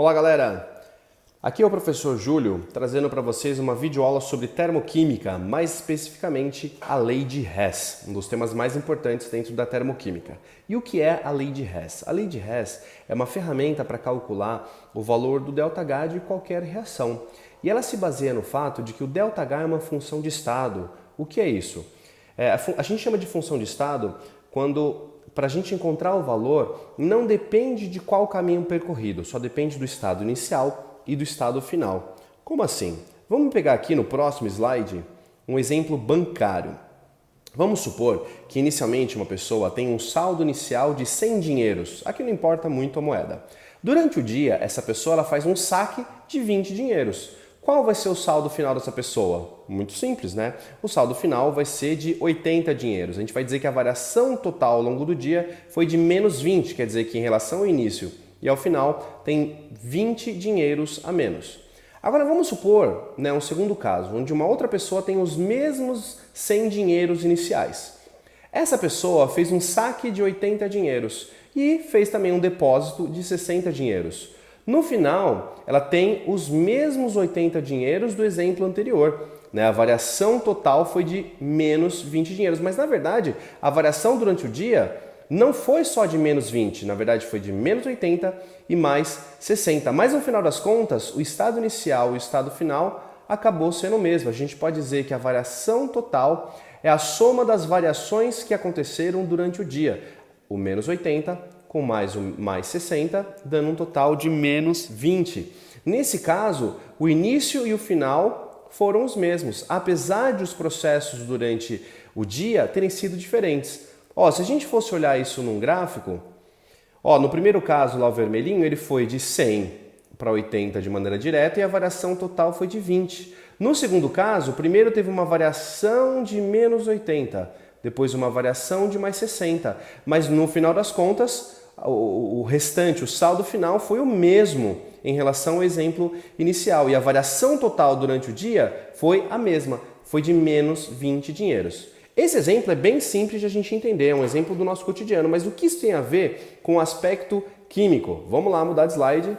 Olá galera, aqui é o professor Júlio trazendo para vocês uma videoaula sobre termoquímica, mais especificamente a lei de Hess, um dos temas mais importantes dentro da termoquímica. E o que é a lei de Hess? A lei de Hess é uma ferramenta para calcular o valor do ΔH de qualquer reação. E ela se baseia no fato de que o ΔH é uma função de estado. O que é isso? A gente chama de função de estado quando, para a gente encontrar o valor, não depende de qual caminho percorrido, só depende do estado inicial e do estado final. Como assim? Vamos pegar aqui no próximo slide um exemplo bancário. Vamos supor que inicialmente uma pessoa tem um saldo inicial de 100 dinheiros, aqui não importa muito a moeda. Durante o dia, essa pessoa ela faz um saque de 20 dinheiros. Qual vai ser o saldo final dessa pessoa? Muito simples, né? O saldo final vai ser de 80 dinheiros. A gente vai dizer que a variação total ao longo do dia foi de menos 20, quer dizer que em relação ao início e ao final tem 20 dinheiros a menos. Agora vamos supor, um segundo caso, onde uma outra pessoa tem os mesmos 100 dinheiros iniciais. Essa pessoa fez um saque de 80 dinheiros e fez também um depósito de 60 dinheiros. No final, ela tem os mesmos 80 dinheiros do exemplo anterior. A variação total foi de menos 20 dinheiros, mas na verdade a variação durante o dia não foi só de menos 20, na verdade foi de menos 80 e mais 60. Mas no final das contas, o estado inicial e o estado final acabou sendo o mesmo. A gente pode dizer que a variação total é a soma das variações que aconteceram durante o dia. O menos 80 com mais 60, dando um total de menos 20. Nesse caso, o início e o final foram os mesmos, apesar de os processos durante o dia terem sido diferentes. Se a gente fosse olhar isso num gráfico, no primeiro caso lá o vermelhinho, ele foi de 100 para 80 de maneira direta e a variação total foi de 20. No segundo caso, o primeiro teve uma variação de menos 80, depois uma variação de mais 60, mas no final das contas, o restante, o saldo final foi o mesmo em relação ao exemplo inicial e a variação total durante o dia foi a mesma, foi de menos 20 dinheiros. Esse exemplo é bem simples de a gente entender, é um exemplo do nosso cotidiano, mas o que isso tem a ver com o aspecto químico? Vamos lá mudar de slide.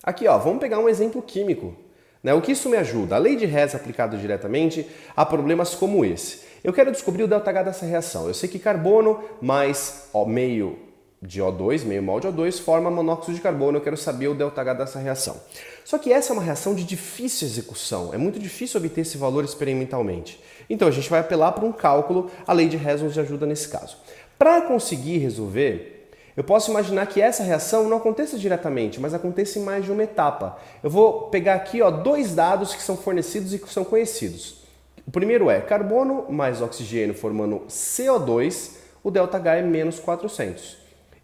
Aqui, vamos pegar um exemplo químico. O que isso me ajuda? A lei de Hess aplicada diretamente a problemas como esse. Eu quero descobrir o ΔH dessa reação. Eu sei que carbono mais meio de O2, meio mol de O2, forma monóxido de carbono. Eu quero saber o ΔH dessa reação. Só que essa é uma reação de difícil execução. É muito difícil obter esse valor experimentalmente. Então a gente vai apelar para um cálculo. A lei de Hess nos ajuda nesse caso. Para conseguir resolver, eu posso imaginar que essa reação não aconteça diretamente, mas aconteça em mais de uma etapa. Eu vou pegar aqui dois dados que são fornecidos e que são conhecidos. O primeiro é carbono mais oxigênio formando CO2, o ΔH é menos 400.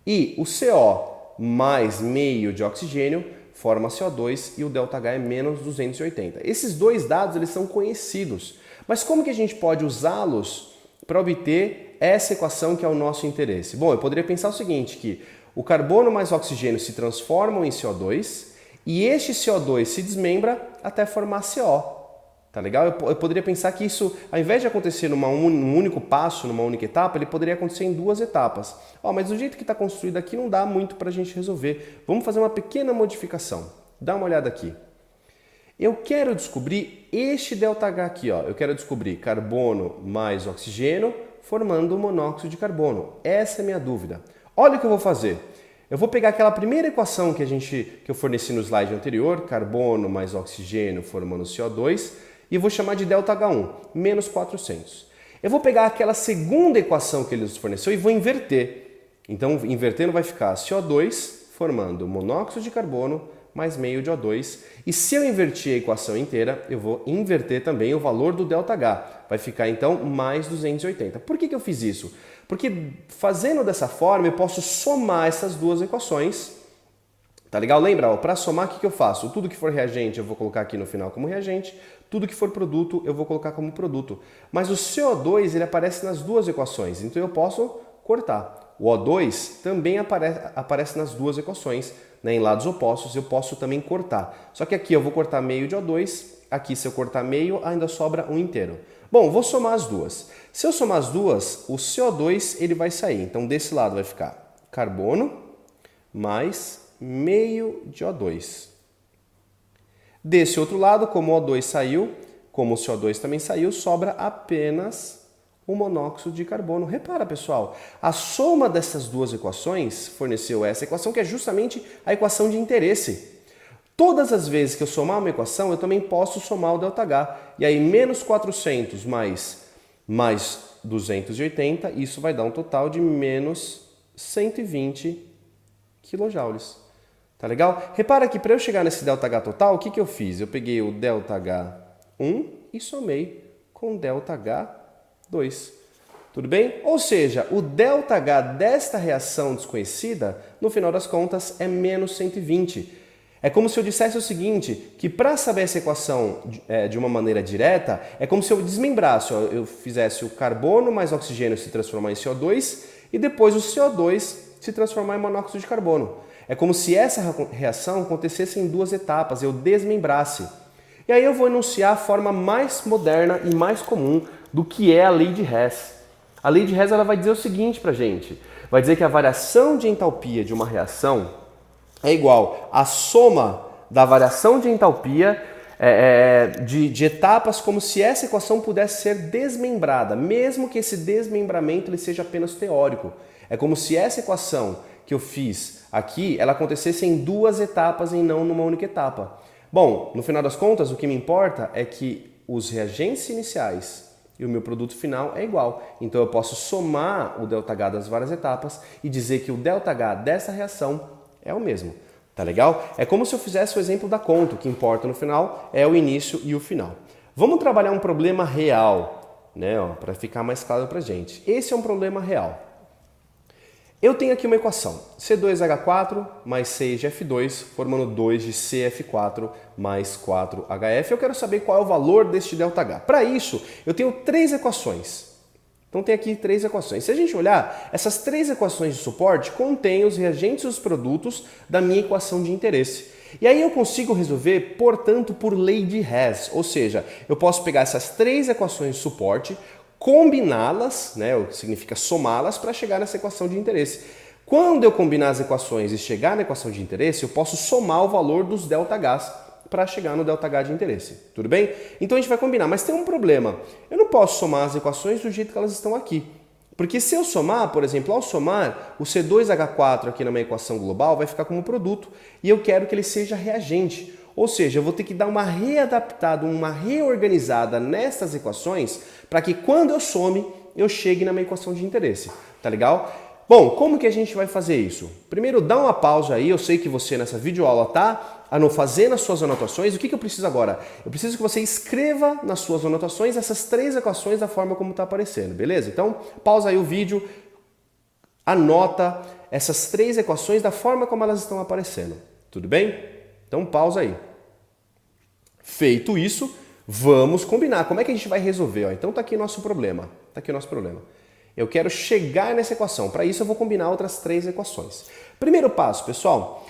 E o CO mais meio de oxigênio forma CO2 e o ΔH é menos 280. Esses dois dados eles são conhecidos, mas como que a gente pode usá-los para obter essa equação que é o nosso interesse? Bom, eu poderia pensar o seguinte, que o carbono mais o oxigênio se transformam em CO2 e este CO2 se desmembra até formar CO. Tá legal? Eu poderia pensar que isso, ao invés de acontecer num único passo, numa única etapa, ele poderia acontecer em duas etapas. Mas do jeito que está construído aqui não dá muito para a gente resolver. Vamos fazer uma pequena modificação. Dá uma olhada aqui. Eu quero descobrir este ΔH aqui. Eu quero descobrir carbono mais oxigênio formando monóxido de carbono. Essa é a minha dúvida. Olha o que eu vou fazer. Eu vou pegar aquela primeira equação que eu forneci no slide anterior, carbono mais oxigênio formando CO2, e vou chamar de ΔH1, menos 400. Eu vou pegar aquela segunda equação que ele nos forneceu e vou inverter. Então, invertendo vai ficar CO2 formando monóxido de carbono mais meio de O2. E se eu invertir a equação inteira, eu vou inverter também o valor do ΔH. Vai ficar, então, mais 280. Por que eu fiz isso? Porque fazendo dessa forma, eu posso somar essas duas equações. Tá legal? Lembra? Para somar, o que eu faço? Tudo que for reagente, eu vou colocar aqui no final como reagente. Tudo que for produto, eu vou colocar como produto. Mas o CO2, ele aparece nas duas equações. Então, eu posso cortar. O O2 também aparece nas duas equações. Em lados opostos, eu posso também cortar. Só que aqui eu vou cortar meio de O2. Aqui, se eu cortar meio, ainda sobra um inteiro. Bom, vou somar as duas. Se eu somar as duas, o CO2 ele vai sair. Então, desse lado vai ficar carbono mais meio de O2. Desse outro lado, como o O2 saiu, como o CO2 também saiu, sobra apenas o monóxido de carbono. Repara, pessoal, a soma dessas duas equações forneceu essa equação, que é justamente a equação de interesse. Todas as vezes que eu somar uma equação, eu também posso somar o ΔH. E aí, menos 400 mais 280, isso vai dar um total de menos 120 kJ. Tá legal? Repara que para eu chegar nesse ΔH total, o que eu fiz? Eu peguei o ΔH1 e somei com o ΔH2. Tudo bem? Ou seja, o ΔH desta reação desconhecida, no final das contas, é menos 120. É como se eu dissesse o seguinte, que para saber essa equação de uma maneira direta, é como se eu desmembrasse, ó, eu fizesse o carbono mais oxigênio se transformar em CO2 e depois o CO2 se transformar em monóxido de carbono. É como se essa reação acontecesse em duas etapas, eu desmembrasse. E aí eu vou enunciar a forma mais moderna e mais comum do que é a lei de Hess. A lei de Hess ela vai dizer o seguinte para a gente, vai dizer que a variação de entalpia de uma reação é igual à soma da variação de entalpia de etapas, como se essa equação pudesse ser desmembrada, mesmo que esse desmembramento ele seja apenas teórico. É como se essa equação que eu fiz aqui, ela acontecesse em duas etapas e não numa única etapa. Bom, no final das contas, o que me importa é que os reagentes iniciais e o meu produto final é igual. Então eu posso somar o ΔH das várias etapas e dizer que o ΔH dessa reação é o mesmo. Tá legal? É como se eu fizesse o exemplo da conta. O que importa no final é o início e o final. Vamos trabalhar um problema real, né? Para ficar mais claro pra gente. Esse é um problema real. Eu tenho aqui uma equação, C2H4 mais 6F2, formando 2 de CF4 mais 4HF. Eu quero saber qual é o valor deste ΔH. Para isso, eu tenho três equações. Então tem aqui três equações. Se a gente olhar, essas três equações de suporte contêm os reagentes e os produtos da minha equação de interesse. E aí eu consigo resolver, portanto, por lei de Hess. Ou seja, eu posso pegar essas três equações de suporte, combiná-las, né, o que significa somá-las, para chegar nessa equação de interesse. Quando eu combinar as equações e chegar na equação de interesse, eu posso somar o valor dos ΔHs para chegar no ΔH de interesse. Tudo bem? Então a gente vai combinar, mas tem um problema. Eu não posso somar as equações do jeito que elas estão aqui. Porque se eu somar, por exemplo, ao somar, o C2H4 aqui na minha equação global vai ficar como produto e eu quero que ele seja reagente. Ou seja, eu vou ter que dar uma readaptada, uma reorganizada nessas equações para que quando eu some, eu chegue na minha equação de interesse. Tá legal? Bom, como que a gente vai fazer isso? Primeiro, dá uma pausa aí. Eu sei que você nessa videoaula tá fazendo as suas anotações. O que eu preciso agora? Eu preciso que você escreva nas suas anotações essas três equações da forma como está aparecendo, beleza? Então, pausa aí o vídeo, anota essas três equações da forma como elas estão aparecendo. Tudo bem? Então, pausa aí. Feito isso, vamos combinar. Como é que a gente vai resolver? Então, tá aqui o nosso problema. Tá aqui o nosso problema. Eu quero chegar nessa equação. Para isso, eu vou combinar outras três equações. Primeiro passo, pessoal,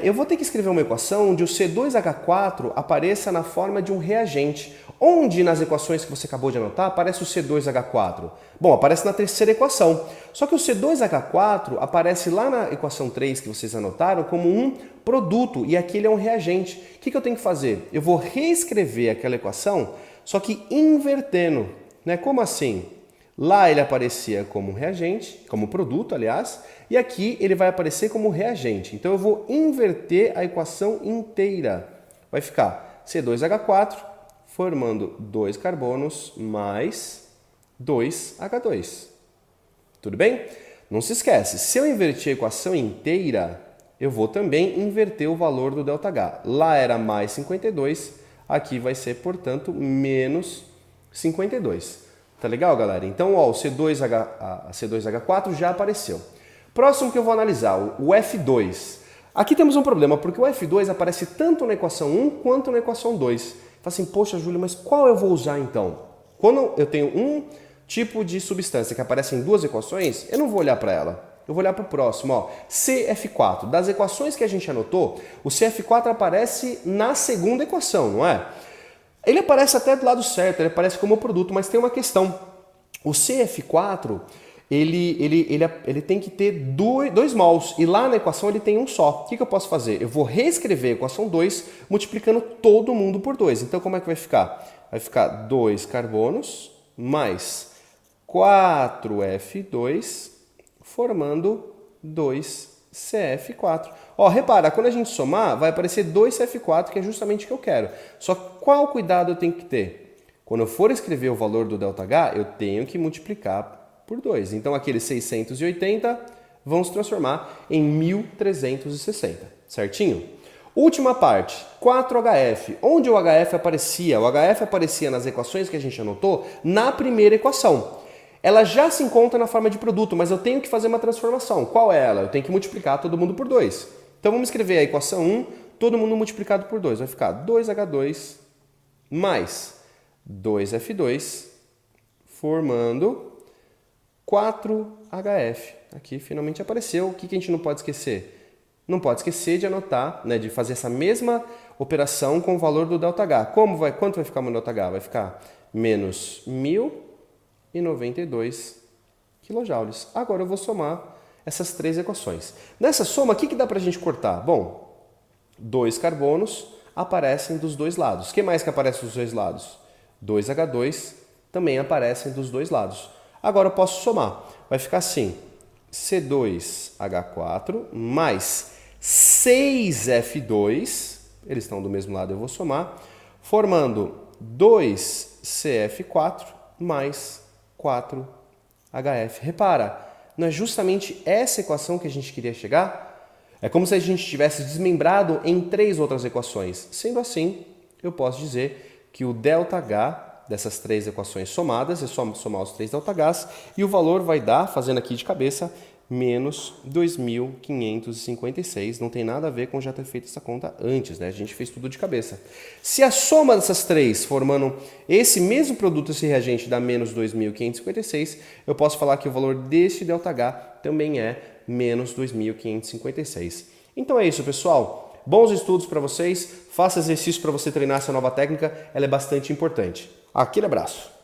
eu vou ter que escrever uma equação onde o C2H4 apareça na forma de um reagente. Onde nas equações que você acabou de anotar aparece o C2H4? Bom, aparece na terceira equação. Só que o C2H4 aparece lá na equação 3 que vocês anotaram como um produto e aqui ele é um reagente. O que eu tenho que fazer? Eu vou reescrever aquela equação, só que invertendo. Né? Como assim? Lá ele aparecia como reagente, como produto, aliás, e aqui ele vai aparecer como reagente. Então eu vou inverter a equação inteira. Vai ficar C2H4 formando 2 carbonos mais 2H2. Tudo bem? Não se esquece, se eu invertir a equação inteira, eu vou também inverter o valor do ΔH. Lá era mais 52, aqui vai ser, portanto, menos 52. Tá legal, galera? Então, ó, o C2H4 já apareceu. Próximo que eu vou analisar, o F2. Aqui temos um problema, porque o F2 aparece tanto na equação 1 quanto na equação 2. Fala assim, poxa, Júlio, mas qual eu vou usar então? Quando eu tenho um tipo de substância que aparece em duas equações, eu não vou olhar para ela. Eu vou olhar para o próximo, ó, CF4. Das equações que a gente anotou, o CF4 aparece na segunda equação, não é? Ele aparece até do lado certo, ele aparece como produto, mas tem uma questão. O CF4, ele tem que ter dois mols, e lá na equação ele tem um só. O que eu posso fazer? Eu vou reescrever a equação 2 multiplicando todo mundo por 2. Então como é que vai ficar? Vai ficar 2 carbonos mais 4F2 formando 2CF4. Ó, repara, quando a gente somar, vai aparecer 2CF4, que é justamente o que eu quero. Só que qual cuidado eu tenho que ter? Quando eu for escrever o valor do ΔH, eu tenho que multiplicar por 2. Então, aqueles 680 vão se transformar em 1360, certinho? Última parte, 4HF. Onde o HF aparecia? O HF aparecia nas equações que a gente anotou na primeira equação. Ela já se encontra na forma de produto, mas eu tenho que fazer uma transformação. Qual é ela? Eu tenho que multiplicar todo mundo por 2. Então vamos escrever a equação 1, todo mundo multiplicado por 2. Vai ficar 2H2 mais 2F2 formando 4HF. Aqui finalmente apareceu. O que a gente não pode esquecer? Não pode esquecer de anotar, né, de fazer essa mesma operação com o valor do ΔH. Quanto vai ficar o meu ΔH? Vai ficar menos 1092 kJ. Agora eu vou somar essas três equações. Nessa soma, o que dá para a gente cortar? Bom, 2 carbonos aparecem dos dois lados. O que mais que aparece dos dois lados? 2H2 também aparecem dos dois lados. Agora eu posso somar. Vai ficar assim, C2H4 mais 6F2, eles estão do mesmo lado, eu vou somar, formando 2CF4 mais 4HF. Repara, não é justamente essa equação que a gente queria chegar? É como se a gente tivesse desmembrado em 3 outras equações. Sendo assim, eu posso dizer que o ΔH dessas 3 equações somadas, é só somar os 3 ΔHs, e o valor vai dar, fazendo aqui de cabeça, menos 2.556. Não tem nada a ver com já ter feito essa conta antes, né? A gente fez tudo de cabeça. Se a soma dessas 3 formando esse mesmo produto, esse reagente, dá menos 2.556, eu posso falar que o valor desse ΔH também é menos 2.556. Então é isso, pessoal. Bons estudos para vocês. Faça exercício para você treinar essa nova técnica. Ela é bastante importante. Aquele abraço.